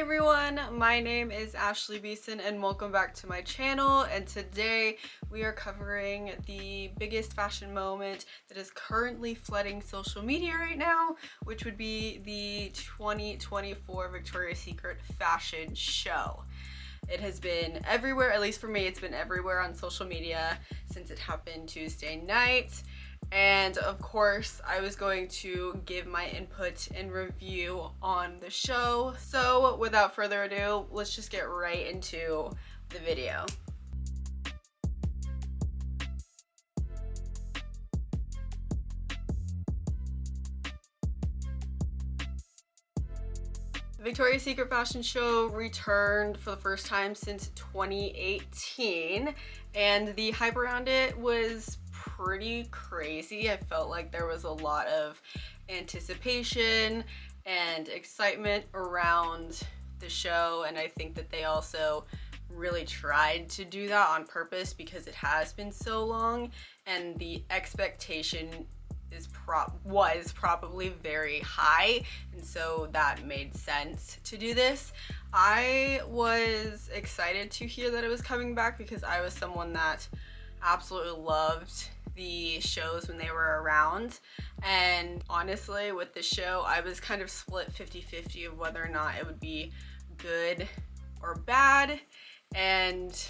everyone, my name is Ashley Beeson and welcome back to my channel, and today we are covering the biggest fashion moment that is currently flooding social media right now, which would be the 2024 Victoria's Secret fashion show. It has been everywhere, at least for me, it's been everywhere on social media since it happened Tuesday night. And of course, I was going to give my input and review on the show. So without further ado, let's just get right into the video. The Victoria's Secret fashion show returned for the first time since 2018, and the hype around it was pretty crazy. I felt like there was a lot of anticipation and excitement around the show, and I think that they also really tried to do that on purpose because it has been so long and the expectation was probably very high, and so that made sense to do this. I was excited to hear that it was coming back because I was someone that absolutely loved the shows when they were around, and honestly with the show I was kind of split 50-50 of whether or not it would be good or bad, and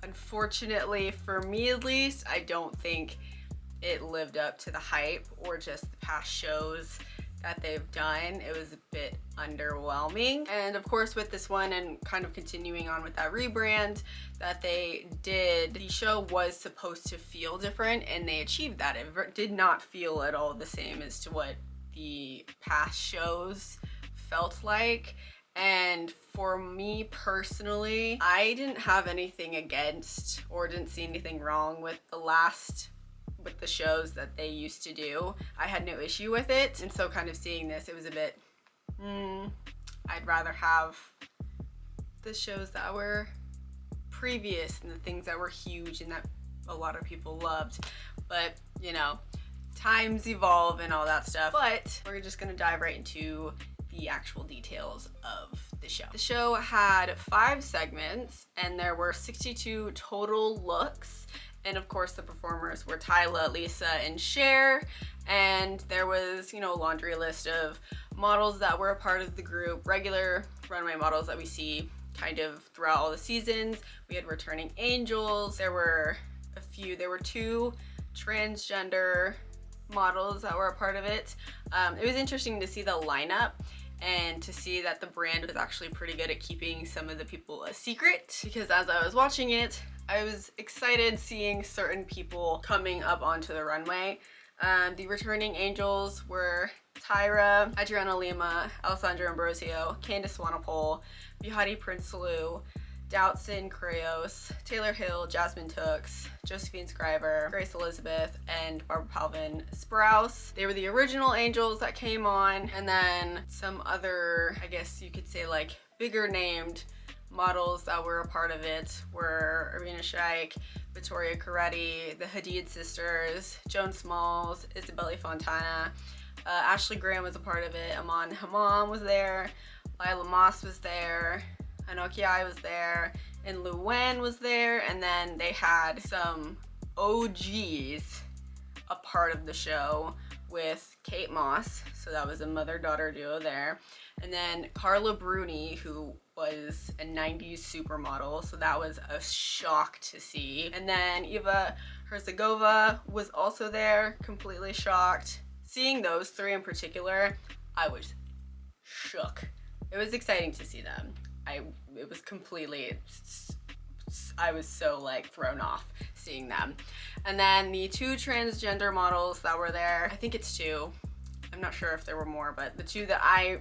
unfortunately for me at least, I don't think it lived up to the hype or just the past shows that they've done. It was a bit underwhelming. And of course with this one, and kind of continuing on with that rebrand that they did, the show was supposed to feel different and they achieved that. It did not feel at all the same as to what the past shows felt like. And for me personally, I didn't have anything against or didn't see anything wrong with the shows that they used to do. I had no issue with it, and so kind of seeing this, it was a bit I'd rather have the shows that were previous and the things that were huge and that a lot of people loved, but you know, times evolve and all that stuff. But we're just gonna dive right into the actual details of the show. The show had 5 segments and there were 62 total looks. And of course the performers were Tyla, Lisa, and Cher. And there was, you know, a laundry list of models that were a part of the group, regular runway models that we see kind of throughout all the seasons. We had returning angels. There were 2 transgender models that were a part of it. It was interesting to see the lineup and to see that the brand was actually pretty good at keeping some of the people a secret, because as I was watching it, I was excited seeing certain people coming up onto the runway. The returning angels were Tyra, Adriana Lima, Alessandra Ambrosio, Candice Swanepoel, Behati Prince Salou, Doutzen Creos, Taylor Hill, Jasmine Tooks, Josephine Scriver, Grace Elizabeth, and Barbara Palvin Sprouse. They were the original angels that came on, and then some other, I guess you could say like bigger named models that were a part of it were Irina Shayk, Vittoria Coretti, the Hadid sisters, Joan Smalls, Isabelle Fontana, Ashley Graham was a part of it, Aman Hammam was there, Lila Moss was there, Anoki Ai was there, and Luwen was there, and then they had some OGs a part of the show with Kate Moss, so that was a mother-daughter duo there, and then Carla Bruni, who was a 90s supermodel, so that was a shock to see. And then Eva Herzegova was also there, completely shocked. Seeing those 3 in particular, I was shook. It was exciting to see them. I was so like thrown off seeing them. And then the 2 transgender models that were there, I think it's 2, I'm not sure if there were more, but the 2 that I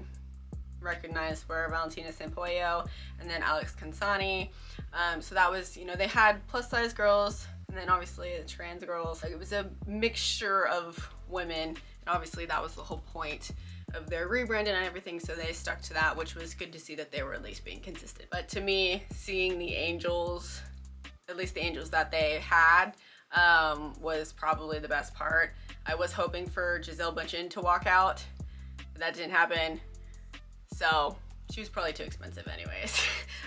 recognized were Valentina Sampoyo and then Alex Kansani. So that was, you know, they had plus size girls and then obviously the trans girls. Like, it was a mixture of women, and obviously that was the whole point of their rebranding and everything, so they stuck to that, which was good to see that they were at least being consistent. But to me, seeing the angels, at least the angels that they had, was probably the best part. I was hoping for Gisele Bündchen to walk out, but that didn't happen. So she was probably too expensive anyways.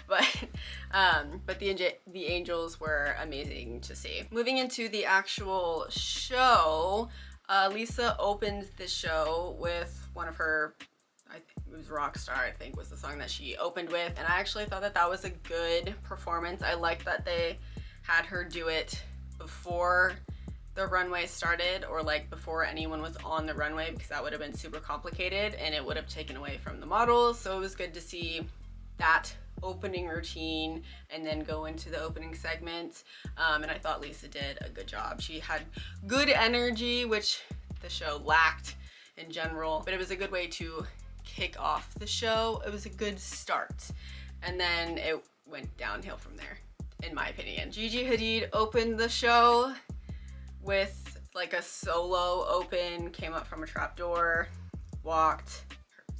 But the angels were amazing to see. Moving into the actual show, Lisa opened the show with one of her, I think it was Rockstar, I think was the song that she opened with, and I actually thought that that was a good performance. I liked that they had her do it before the runway started, or like before anyone was on the runway, because that would have been super complicated and it would have taken away from the models. So it was good to see that opening routine and then go into the opening segment. And I thought Lisa did a good job. She had good energy, which the show lacked in general, but it was a good way to kick off the show. It was a good start, and then it went downhill from there, in my opinion. Gigi Hadid opened the show with like a solo open, came up from a trapdoor, walked,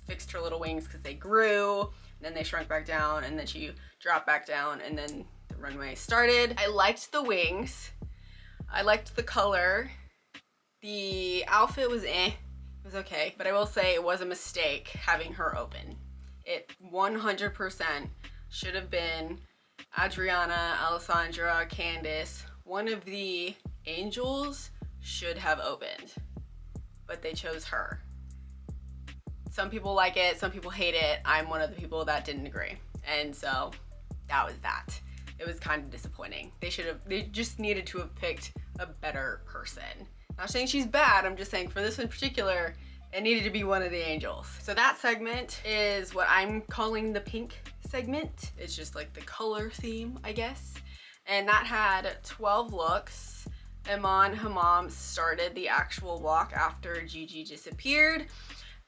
fixed her little wings because they grew, and then they shrunk back down, and then she dropped back down, and then the runway started. I liked the wings. I liked the color. The outfit was it was okay, but I will say it was a mistake having her open. It 100% should have been Adriana, Alessandra, Candace. One of the angels should have opened, but they chose her. Some people like it, some people hate it. I'm one of the people that didn't agree, and so that was that. It was kind of disappointing. They just needed to have picked a better person. Not saying she's bad, I'm just saying for this in particular, it needed to be one of the angels. So that segment is what I'm calling the pink segment. It's just like the color theme, I guess. And that had 12 looks. Iman Hammam started the actual walk after Gigi disappeared.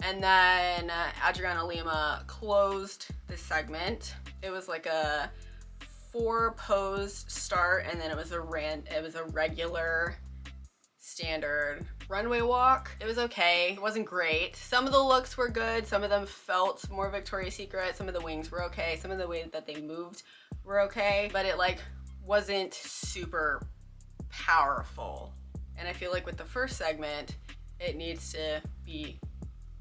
And then Adriana Lima closed the segment. It was like a 4-pose start, and then it was a regular standard runway walk. It was okay. It wasn't great. Some of the looks were good. Some of them felt more Victoria's Secret. Some of the wings were okay. Some of the way that they moved were okay, but it like wasn't super powerful. And I feel like with the first segment, it needs to be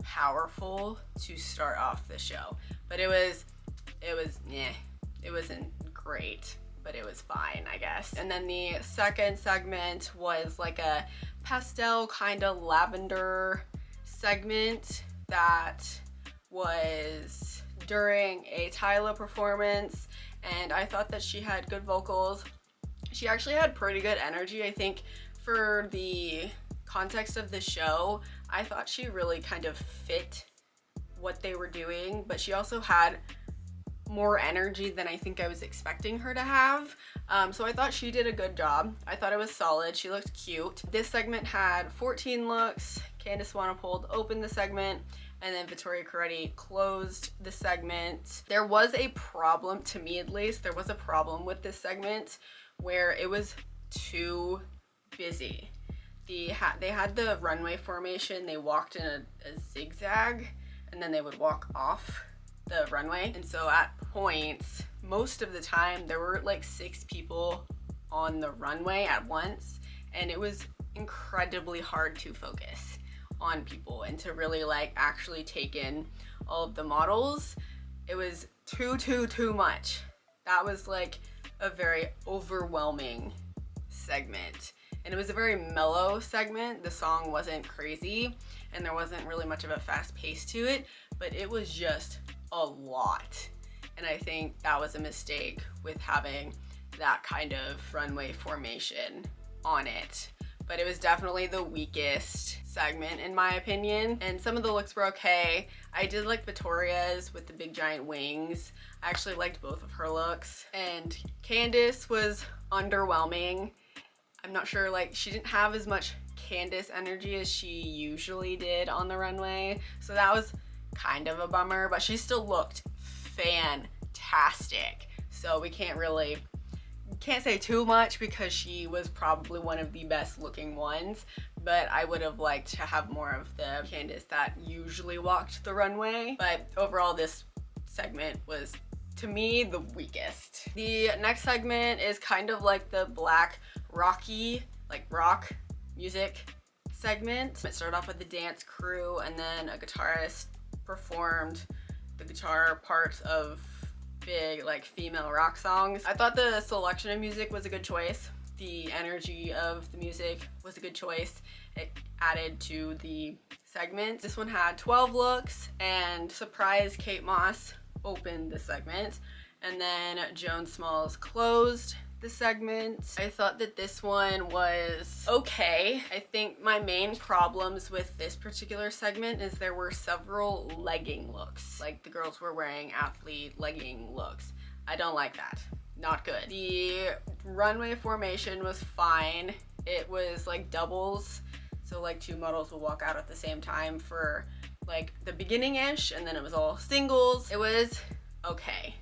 powerful to start off the show. But it wasn't great, but it was fine, I guess. And then the second segment was like a pastel kind of lavender segment that was during a Tyla performance, and I thought that she had good vocals. She actually had pretty good energy. I think for the context of the show, I thought she really kind of fit what they were doing, but she also had more energy than I think I was expecting her to have. So I thought she did a good job. I thought it was solid. She looked cute. This segment had 14 looks. Candice Swanepoel opened the segment, and then Vittoria Coretti closed the segment. There was a problem, to me at least, there was a problem with this segment where it was too busy. They had the runway formation. They walked in a zigzag, and then they would walk off the runway. And so at points, most of the time, there were like 6 people on the runway at once, and it was incredibly hard to focus on people and to really like actually take in all of the models. It was too much. That was like a very overwhelming segment. And it was a very mellow segment. The song wasn't crazy, and there wasn't really much of a fast pace to it, but it was just a lot. And I think that was a mistake with having that kind of runway formation on it. But it was definitely the weakest segment in my opinion. And some of the looks were okay. I did like Victoria's with the big giant wings. I actually liked both of her looks. And Candice was underwhelming. I'm not sure, like, she didn't have as much Candice energy as she usually did on the runway. So that was kind of a bummer, but she still looked fantastic. So we can't say too much because she was probably one of the best looking ones, but I would have liked to have more of the Candice that usually walked the runway. But overall, this segment was, to me, the weakest. The next segment is kind of like the black rocky, like rock music segment. It started off with the dance crew, and then a guitarist performed the guitar parts of big like female rock songs. I thought the selection of music was a good choice. The energy of the music was a good choice. It added to the segment. This one had 12 looks, and surprise Kate Moss opened the segment, and then Joan Smalls closed the segment. I thought that this one was okay. I think my main problems with this particular segment is there were several legging looks. Like the girls were wearing athlete legging looks. I don't like that. Not good. The runway formation was fine. It was like doubles. So like two models will walk out at the same time for like the beginning-ish, and then it was all singles. It was okay.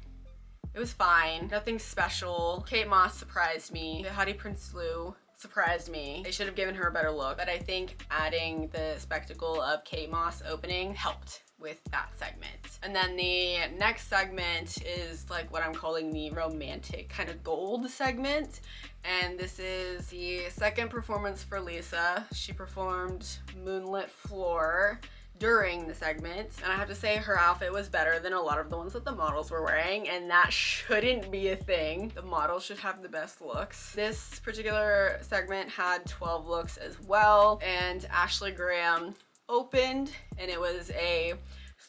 It was fine. Nothing special. Kate Moss surprised me. Hadi Prinsloo surprised me. They should have given her a better look, but I think adding the spectacle of Kate Moss opening helped with that segment. And then the next segment is like what I'm calling the romantic kind of gold segment. And this is the second performance for Lisa. She performed Moonlit Floor during the segment, and I have to say her outfit was better than a lot of the ones that the models were wearing, and that shouldn't be a thing. The models should have the best looks. This particular segment had 12 looks as well, and Ashley Graham opened, and it was a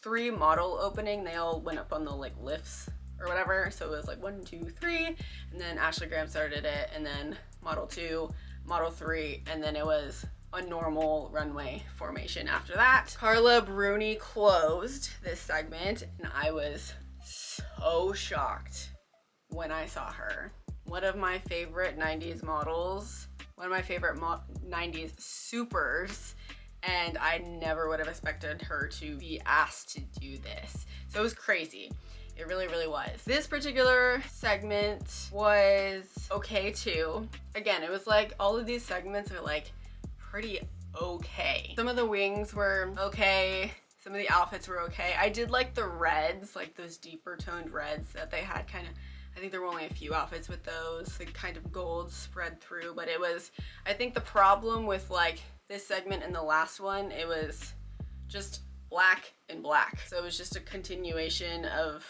3 model opening. They all went up on the like lifts or whatever, so it was like 1, 2, 3, and then Ashley Graham started it, and then model 2, model 3, and then it was a normal runway formation after that. Carla Bruni closed this segment, and I was so shocked when I saw her. One of my favorite 90s models, one of my favorite 90s supers, and I never would have expected her to be asked to do this. So it was crazy. It really, really was. This particular segment was okay too. Again, it was like all of these segments are like pretty okay. Some of the wings were okay. Some of the outfits were okay. I did like the reds, like those deeper toned reds that they had kind of, I think there were only a few outfits with those, like kind of gold spread through, but it was, I think the problem with like this segment and the last one, it was just black and black. So it was just a continuation of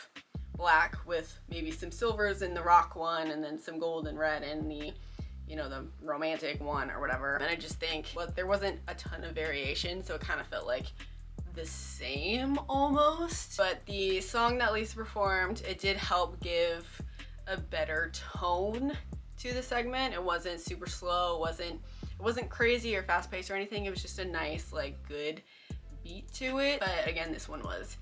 black with maybe some silvers in the rock one, and then some gold and red in the, you know, the romantic one or whatever. And I just think, well, there wasn't a ton of variation, so it kind of felt like the same almost. But the song that Lisa performed, it did help give a better tone to the segment. It wasn't super slow, it wasn't crazy or fast paced or anything. It was just a nice, like, good beat to it. But again, this one was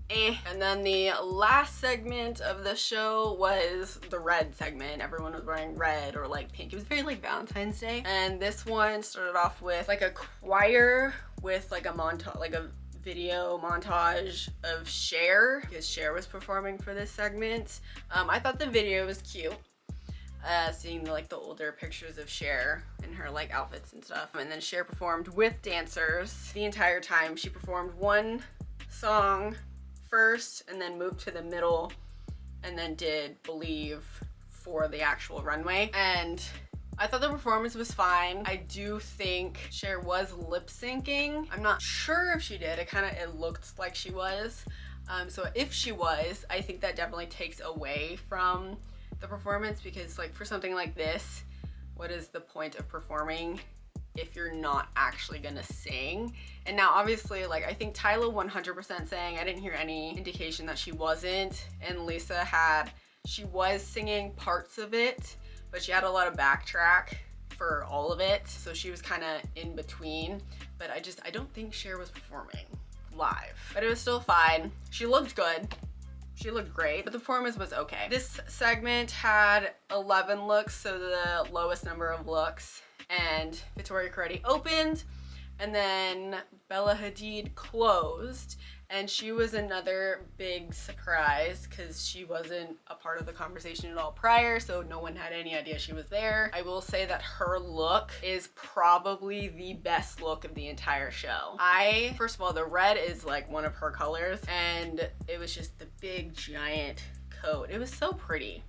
And then the last segment of the show was the red segment. Everyone was wearing red or like pink. It was very like Valentine's Day. And this one started off with like a choir with like a montage, like a video montage of Cher, because Cher was performing for this segment. I thought the video was cute. Seeing like the older pictures of Cher and her like outfits and stuff. And then Cher performed with dancers the entire time. She performed one song first and then moved to the middle and then did Believe for the actual runway. And I thought the performance was fine. I do think Cher was lip syncing. I'm not sure if she did. It looked like she was. So if she was, I think that definitely takes away from the performance, because like for something like this, what is the point of performing if you're not actually gonna sing? And now obviously, like, I think Tyla 100% sang. I didn't hear any indication that she wasn't. And Lisa she was singing parts of it, but she had a lot of backtrack for all of it. So she was kind of in between. But I don't think Cher was performing live. But it was still fine. She looked good. She looked great, but the performance was okay. This segment had 11 looks, so the lowest number of looks. And Victoria Carretti opened, and then Bella Hadid closed, and she was another big surprise because she wasn't a part of the conversation at all prior, so no one had any idea she was there. I will say that her look is probably the best look of the entire show. First of all, the red is like one of her colors, and it was just the big giant coat. It was so pretty.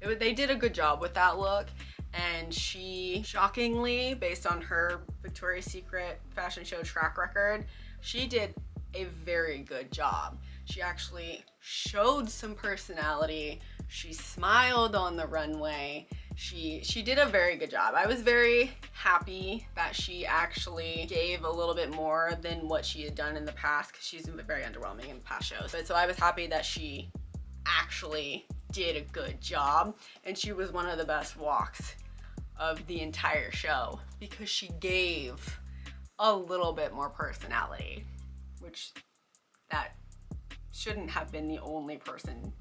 They did a good job with that look. And she, shockingly, based on her Victoria's Secret fashion show track record, she did a very good job. She actually showed some personality. She smiled on the runway. She did a very good job. I was very happy that she actually gave a little bit more than what she had done in the past, because she's been very underwhelming in past shows. But so I was happy that she actually did a good job, and she was one of the best walks of the entire show because she gave a little bit more personality, which that shouldn't have been the only person.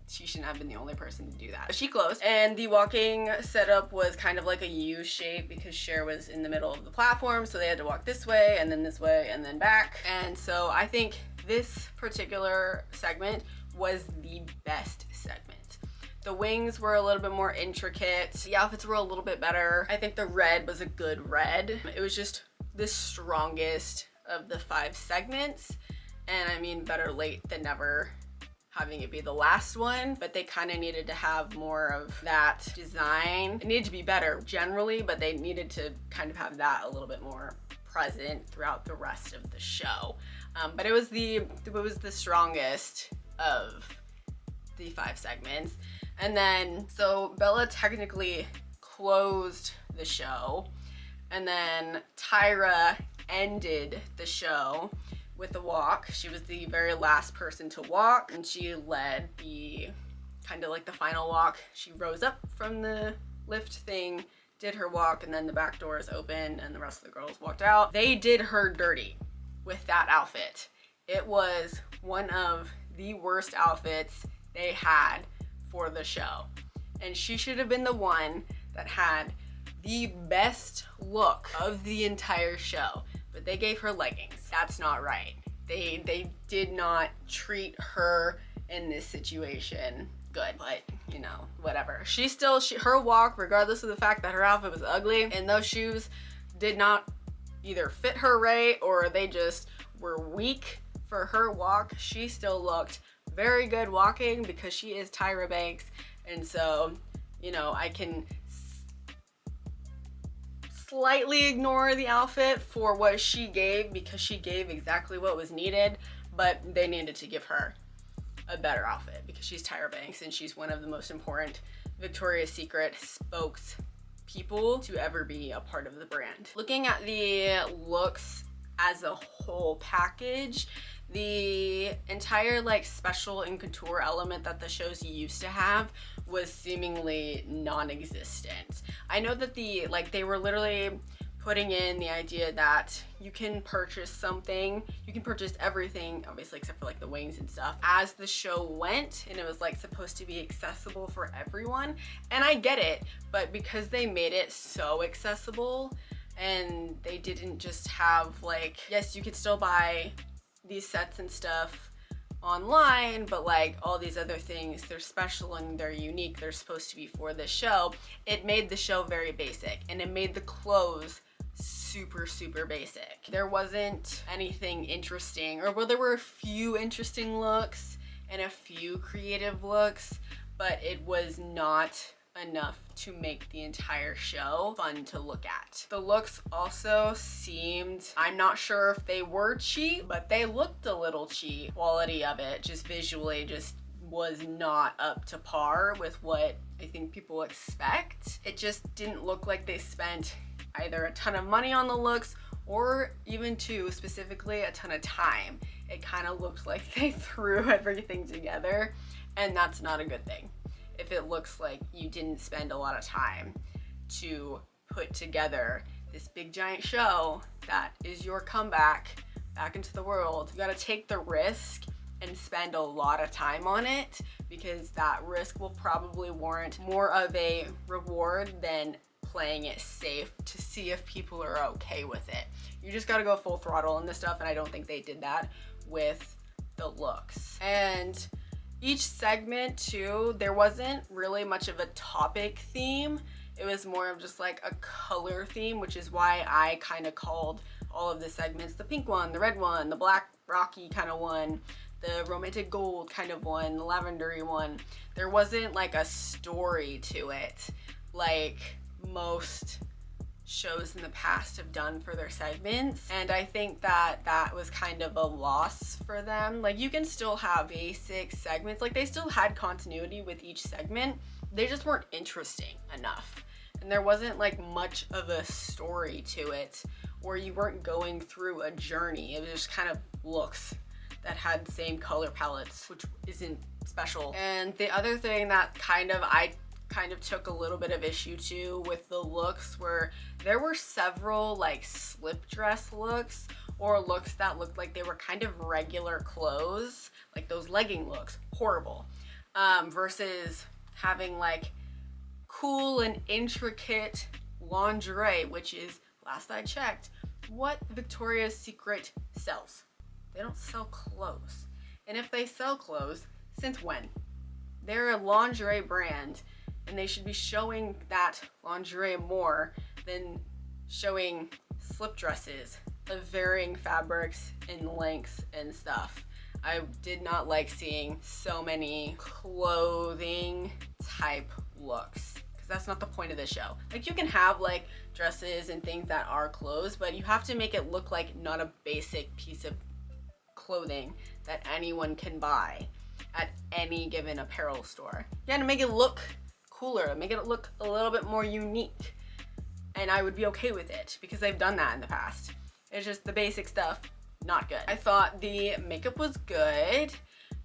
She shouldn't have been the only person to do that. But she closed, and the walking setup was kind of like a U shape because Cher was in the middle of the platform, so they had to walk this way and then this way and then back. And so I think this particular segment was the best segment. The wings were a little bit more intricate. The outfits were a little bit better. I think the red was a good red. It was just the strongest of the 5 segments. And I mean, better late than never having it be the last one, but they kind of needed to have more of that design. It needed to be better generally, but they needed to kind of have that a little bit more present throughout the rest of the show. But it was the strongest of the 5 segments. And then, so Bella technically closed the show, and then Tyra ended the show with the walk. She was the very last person to walk, and she led the kind of like the final walk. She rose up from the lift thing, did her walk, and then the back doors opened and the rest of the girls walked out. They did her dirty with that outfit. It was one of the worst outfits they had for the show, and she should have been the one that had the best look of the entire show, but they gave her leggings. That's not right. They did not treat her in this situation good, but you know, whatever. Her walk, regardless of the fact that her outfit was ugly and those shoes did not either fit her right or they just were weak for her walk, she still looked very good walking because she is Tyra Banks. And so, you know, I can slightly ignore the outfit for what she gave because she gave exactly what was needed, but they needed to give her a better outfit because she's Tyra Banks and she's one of the most important Victoria's Secret spokespeople to ever be a part of the brand. Looking at the looks as a whole package, the entire like special and couture element that the shows used to have was seemingly non-existent. I know that they were literally putting in the idea that you can purchase something, you can purchase everything, obviously except for like the wings and stuff, as the show went, and it was like supposed to be accessible for everyone. And I get it, but because they made it so accessible and they didn't just have like, yes, you could still buy these sets and stuff online, but like all these other things, they're special and they're unique, they're supposed to be for this show. It made the show very basic, and it made the clothes super basic. There wasn't anything interesting, or well, there were a few interesting looks and a few creative looks, but it was not enough to make the entire show fun to look at. The looks also seemed, I'm not sure if they were cheap, but they looked a little cheap. Quality of it, just visually, just was not up to par with what I think people expect. It just didn't look like they spent either a ton of money on the looks or even specifically a ton of time. It kind of looked like they threw everything together, and that's not a good thing. If it looks like you didn't spend a lot of time to put together this big giant show that is your comeback back into the world, you gotta take the risk and spend a lot of time on it, because that risk will probably warrant more of a reward than playing it safe to see if people are okay with it. You just gotta go full throttle in this stuff, and I don't think they did that with the looks. And each segment too, there wasn't really much of a topic theme. It was more of just like a color theme, which is why I kind of called all of the segments the pink one, the red one, the black rocky kind of one, the romantic gold kind of one, the lavendery one. There wasn't like a story to it like most shows in the past have done for their segments, and I think that that was kind of a loss for them. Like, you can still have basic segments, like they still had continuity with each segment, they just weren't interesting enough, and there wasn't like much of a story to it, or you weren't going through a journey. It was just kind of looks that had the same color palettes, which isn't special. And the other thing that I kind of took a little bit of issue to with the looks were there were several like slip dress looks, or looks that looked like they were kind of regular clothes, like those legging looks, horrible, versus having like cool and intricate lingerie, which is, last I checked, what Victoria's Secret sells. They don't sell clothes. And if they sell clothes, since when? They're a lingerie brand, and they should be showing that lingerie more than showing slip dresses of varying fabrics and lengths and stuff. I did not like seeing so many clothing type looks, because that's not the point of the show. Like, you can have like dresses and things that are clothes, but you have to make it look like not a basic piece of clothing that anyone can buy at any given apparel store. You gotta make it look cooler, make it look a little bit more unique, and I would be okay with it because they've done that in the past. It's just the basic stuff, not good. I thought the makeup was good,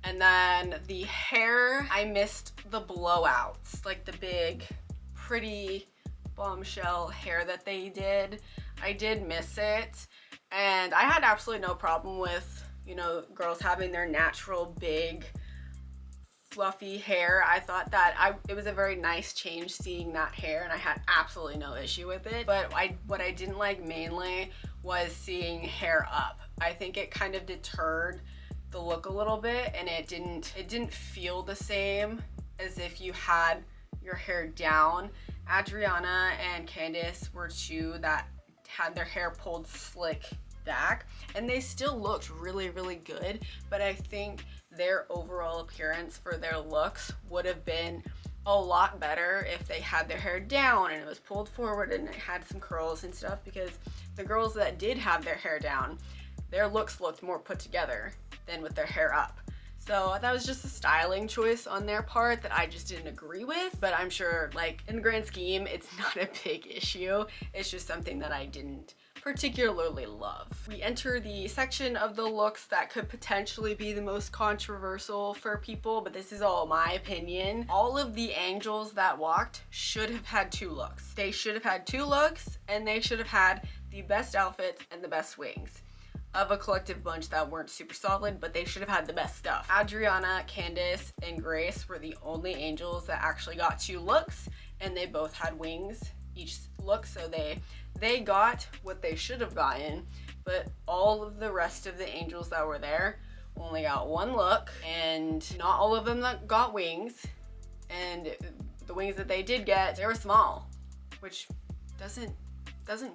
and then the hair, I missed the blowouts, like the big pretty bombshell hair that they did. I did miss it, and I had absolutely no problem with, you know, girls having their natural big fluffy hair. I thought that it was a very nice change seeing that hair, and I had absolutely no issue with it. But what I didn't like mainly was seeing hair up. I think it kind of deterred the look a little bit, and it didn't feel the same as if you had your hair down. Adriana and Candace were two that had their hair pulled slick back, and they still looked really, really good, but I think their overall appearance for their looks would have been a lot better if they had their hair down and it was pulled forward and it had some curls and stuff, because the girls that did have their hair down, their looks looked more put together than with their hair up. So that was just a styling choice on their part that I just didn't agree with, but I'm sure, like, in the grand scheme, it's not a big issue. It's just something that I didn't particularly love. We enter the section of the looks that could potentially be the most controversial for people, but this is all my opinion. All of the angels that walked should have had 2 looks. They should have had 2 looks, and they should have had the best outfits and the best wings of a collective bunch that weren't super solid, but they should have had the best stuff. Adriana, Candace, and Grace were the only angels that actually got 2 looks, and they both had wings each look, so they got what they should have gotten, but all of the rest of the angels that were there only got 1 look, and not all of them that got wings, and the wings that they did get, they were small, which doesn't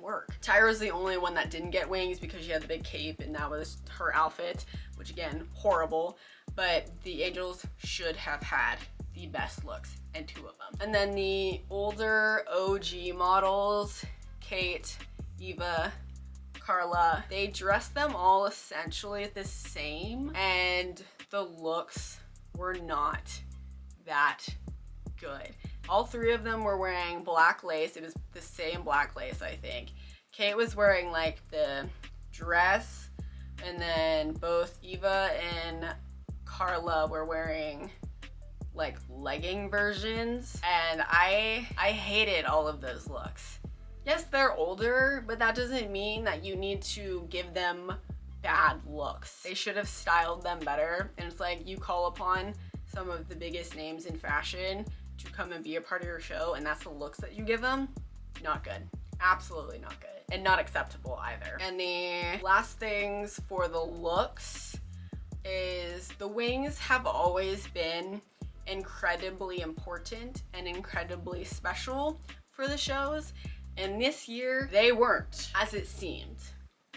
work. Tyra's the only one that didn't get wings because she had the big cape and that was her outfit, which again, horrible, but the angels should have had the best looks, and 2 of them. And then the older OG models, Kate, Eva, Carla, they dressed them all essentially the same, and the looks were not that good. All 3 of them were wearing black lace. It was the same black lace, I think. Kate was wearing like the dress, and then both Eva and Carla were wearing like legging versions, and I hated all of those looks. Yes, they're older, but that doesn't mean that you need to give them bad looks. They should have styled them better, and it's like you call upon some of the biggest names in fashion to come and be a part of your show, and that's the looks that you give them. Not good. Absolutely not good. And not acceptable either. And the last things for the looks is the wings have always been incredibly important and incredibly special for the shows, and this year they weren't, as it seemed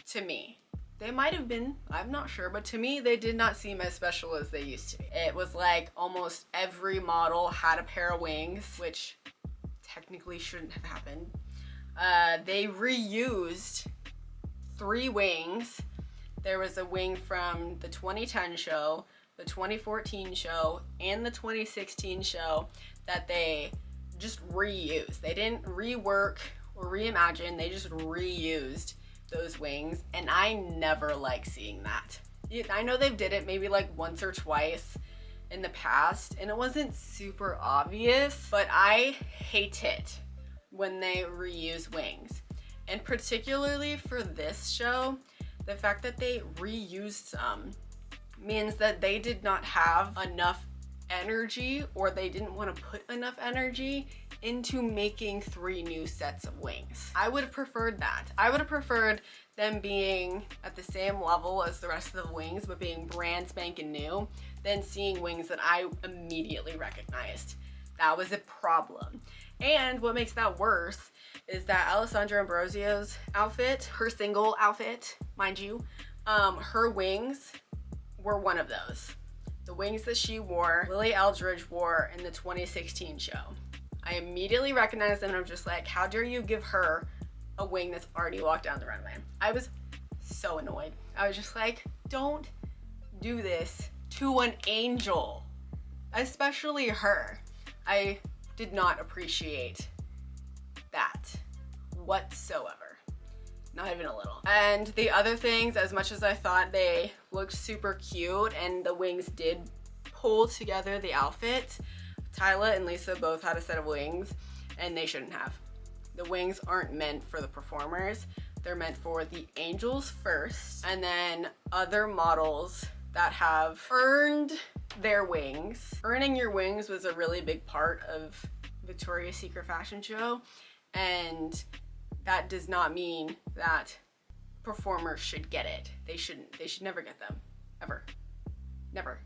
to me. They might have been, I'm not sure, but to me they did not seem as special as they used to be. It was like almost every model had a pair of wings, which technically shouldn't have happened. They reused 3 wings. There was a wing from the 2010 show, the 2014 show, and the 2016 show that they just reused. They didn't rework or reimagine, they just reused those wings, and I never like seeing that. I know they've did it maybe like once or twice in the past, and it wasn't super obvious, but I hate it when they reuse wings. And particularly for this show, the fact that they reused some means that they did not have enough energy, or they didn't want to put enough energy into making 3 new sets of wings. I would have preferred that. I would have preferred them being at the same level as the rest of the wings, but being brand spanking new, than seeing wings that I immediately recognized. That was a problem. And what makes that worse is that Alessandra Ambrosio's outfit, her single outfit, mind you, her wings were one of those. The wings that she wore, Lily Eldridge wore in the 2016 show. I immediately recognized them and I'm just like, how dare you give her a wing that's already walked down the runway? I was so annoyed. I was just like, don't do this to an angel, especially her. I did not appreciate that whatsoever. Not even a little. And the other things, as much as I thought they looked super cute and the wings did pull together the outfit, Tyla and Lisa both had a set of wings and they shouldn't have. The wings aren't meant for the performers. They're meant for the angels first, and then other models that have earned their wings. Earning your wings was a really big part of Victoria's Secret fashion show, and that does not mean that performers should get it. They shouldn't. They should never get them. Ever. Never.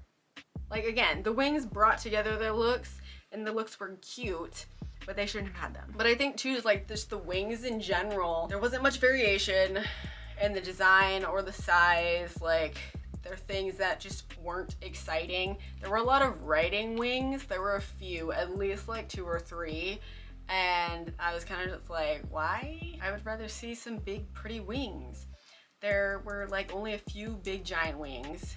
Like, again, the wings brought together their looks, and the looks were cute, but they shouldn't have had them. But I think too, is like just the wings in general, there wasn't much variation in the design or the size. Like, they're things that just weren't exciting. There were a lot of writing wings. There were a few, at least like 2 or 3. And I was kind of just like, why? I would rather see some big, pretty wings. There were like only a few big, giant wings.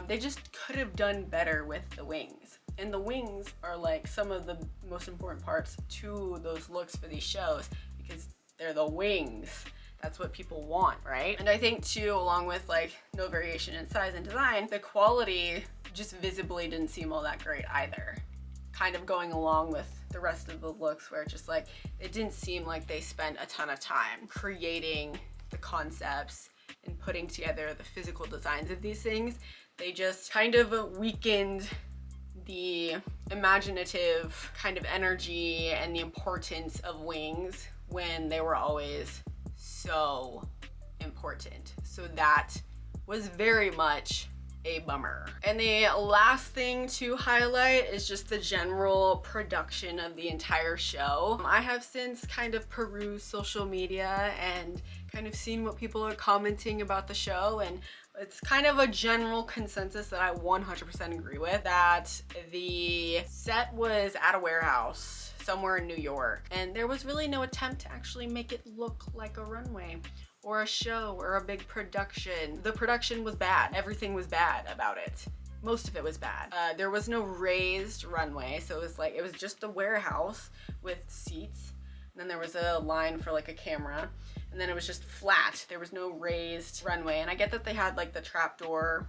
They just could have done better with the wings. And the wings are like some of the most important parts to those looks for these shows, because they're the wings. That's what people want, right? And I think too, along with like no variation in size and design, the quality just visibly didn't seem all that great either. Kind of going along with the rest of the looks, where just like, it didn't seem like they spent a ton of time creating the concepts and putting together the physical designs of these things. They just kind of weakened the imaginative kind of energy and the importance of wings when they were always so important. So that was very much a bummer. And the last thing to highlight is just the general production of the entire show. I have since kind of perused social media and kind of seen what people are commenting about the show, and it's kind of a general consensus that I 100% agree with, that the set was at a warehouse somewhere in New York, and there was really no attempt to actually make it look like a runway or a show or a big production. The production was bad. Everything was bad about it. Most of it was bad. There was no raised runway, so it was just a warehouse with seats, and then there was a line for like a camera, and then it was just flat. There was no raised runway. And I get that they had like the trapdoor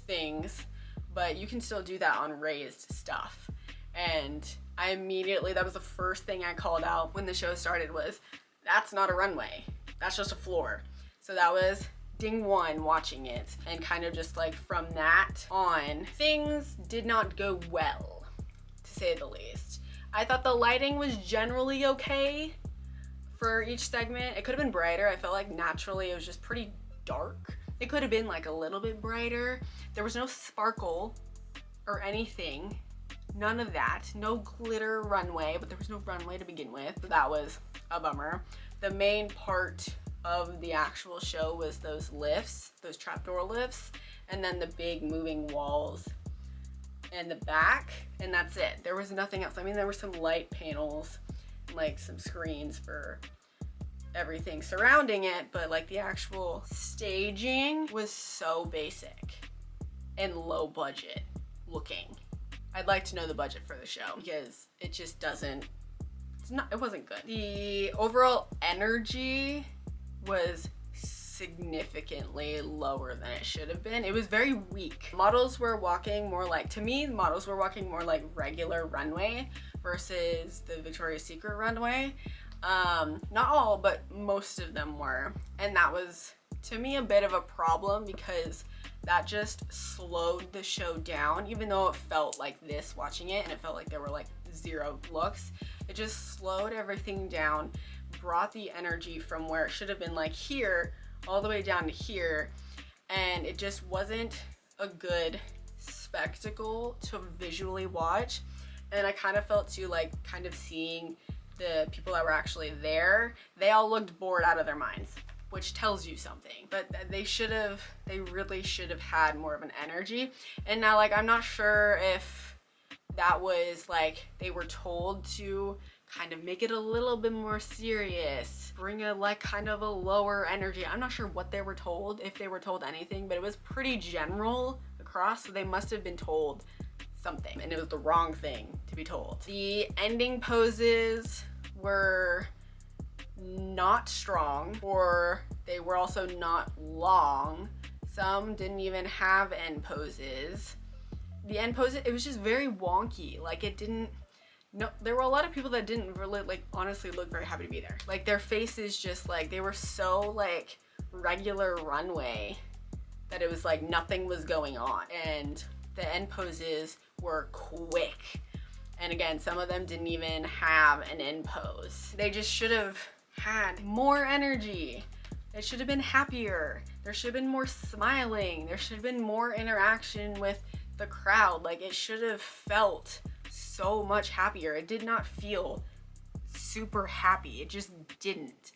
things, but you can still do that on raised stuff. And I immediately, that was the first thing I called out when the show started, was that's not a runway. That's just a floor. So that was ding one watching it. And kind of just like from that on, things did not go well, to say the least. I thought the lighting was generally okay for each segment. It could have been brighter. I felt like naturally it was just pretty dark. It could have been like a little bit brighter. There was no sparkle or anything. None of that. No glitter runway, but there was no runway to begin with. So that was a bummer. The main part of the actual show was those lifts, those trapdoor lifts, and then the big moving walls in the back, and that's it. There was nothing else. I mean, there were some light panels, like some screens for everything surrounding it, but like the actual staging was so basic and low budget looking. I'd like to know the budget for the show because it just doesn't, it wasn't good. The overall energy was significantly lower than it should have been. It was very weak. Models were walking more like, to me, models were walking more like regular runway versus the Victoria's Secret runway. Not all, but most of them were. And that was, to me, a bit of a problem because that just slowed the show down, even though it felt like this watching it and it felt like there were like 0 looks. It just slowed everything down, brought the energy from where it should have been like here all the way down to here, and it just wasn't a good spectacle to visually watch. And I kind of felt too, like, kind of seeing the people that were actually there, they all looked bored out of their minds, which tells you something. But they really should have had more of an energy. And now, like, I'm not sure if that was like they were told to kind of make it a little bit more serious, bring a like kind of a lower energy. I'm not sure what they were told, if they were told anything, but it was pretty general across, so they must have been told something, and it was the wrong thing to be told. The ending poses were not strong, or they were also not long. Some didn't even have end poses. The end poses, it was just very wonky. Like, it didn't, no, there were a lot of people that didn't really, like, honestly look very happy to be there. Like, their faces just, like, they were so, like, regular runway that it was like nothing was going on. And the end poses were quick. And again, some of them didn't even have an end pose. They just should have had more energy. They should have been happier. There should have been more smiling. There should have been more interaction with the crowd. Like, it should have felt so much happier. It did not feel super happy. It just didn't.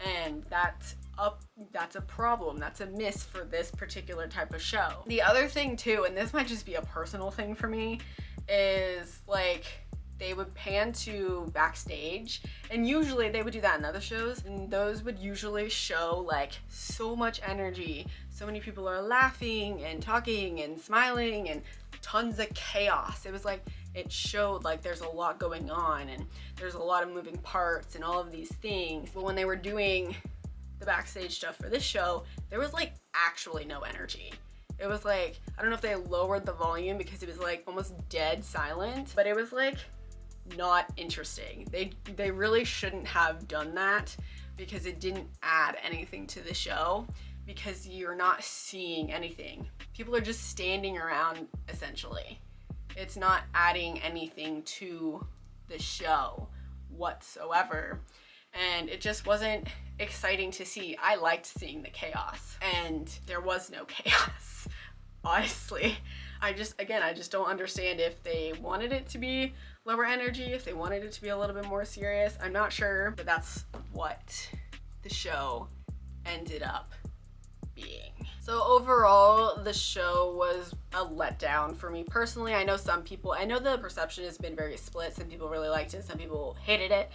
And that's a problem. That's a miss for this particular type of show. The other thing too, and this might just be a personal thing for me, is like they would pan to backstage, and usually they would do that in other shows, and those would usually show like so much energy. So many people are laughing and talking and smiling and tons of chaos. It was like, it showed like there's a lot going on and there's a lot of moving parts and all of these things. But when they were doing the backstage stuff for this show, there was like actually no energy. It was like, I don't know if they lowered the volume because it was like almost dead silent, but it was like not interesting. They really shouldn't have done that because it didn't add anything to the show, because you're not seeing anything. People are just standing around essentially. It's not adding anything to the show whatsoever. And it just wasn't exciting to see. I liked seeing the chaos, and there was no chaos, honestly. I just don't understand if they wanted it to be lower energy, if they wanted it to be a little bit more serious. I'm not sure, but that's what the show ended up being. So overall, the show was a letdown for me personally. I know the perception has been very split. Some people really liked it, some people hated it,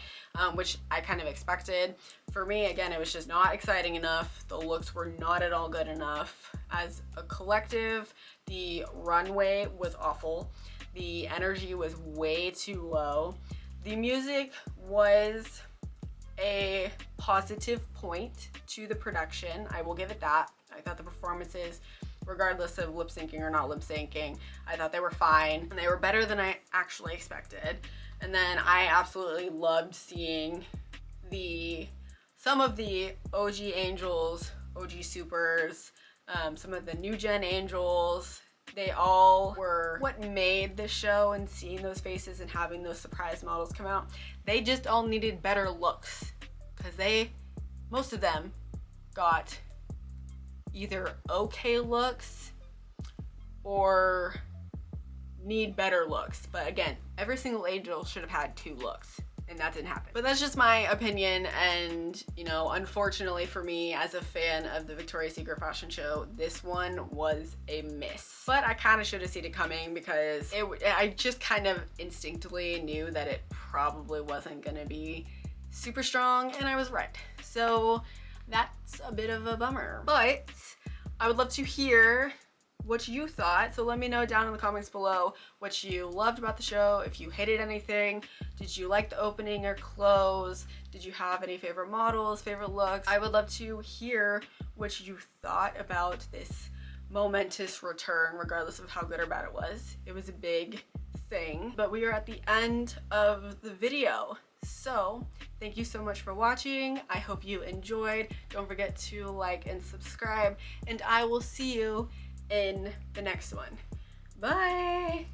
which I kind of expected. For me, again, it was just not exciting enough. The looks were not at all good enough. As a collective, the runway was awful. The energy was way too low. The music was a positive point to the production. I will give it that. I thought the performances, regardless of lip syncing or not lip syncing, I thought they were fine, and they were better than I actually expected. And then I absolutely loved seeing some of the OG Angels, OG Supers, some of the new gen Angels. They all were what made the show, and seeing those faces and having those surprise models come out. They just all needed better looks, because most of them got either okay looks or need better looks. But again, every single angel should have had 2 looks, and that didn't happen. But that's just my opinion, and you know, unfortunately for me as a fan of the Victoria's Secret fashion show, this one was a miss. But I kind of should have seen it coming, because I just kind of instinctively knew that it probably wasn't gonna be super strong, and I was right. So that's a bit of a bummer, but I would love to hear what you thought. So let me know down in the comments below what you loved about the show, if you hated anything, did you like the opening or close, did you have any favorite models, favorite looks. I would love to hear what you thought about this momentous return, regardless of how good or bad it was. It was a big thing, but we are at the end of the video. So thank you so much for watching. I hope you enjoyed. Don't forget to like and subscribe, and I will see you in the next one. Bye!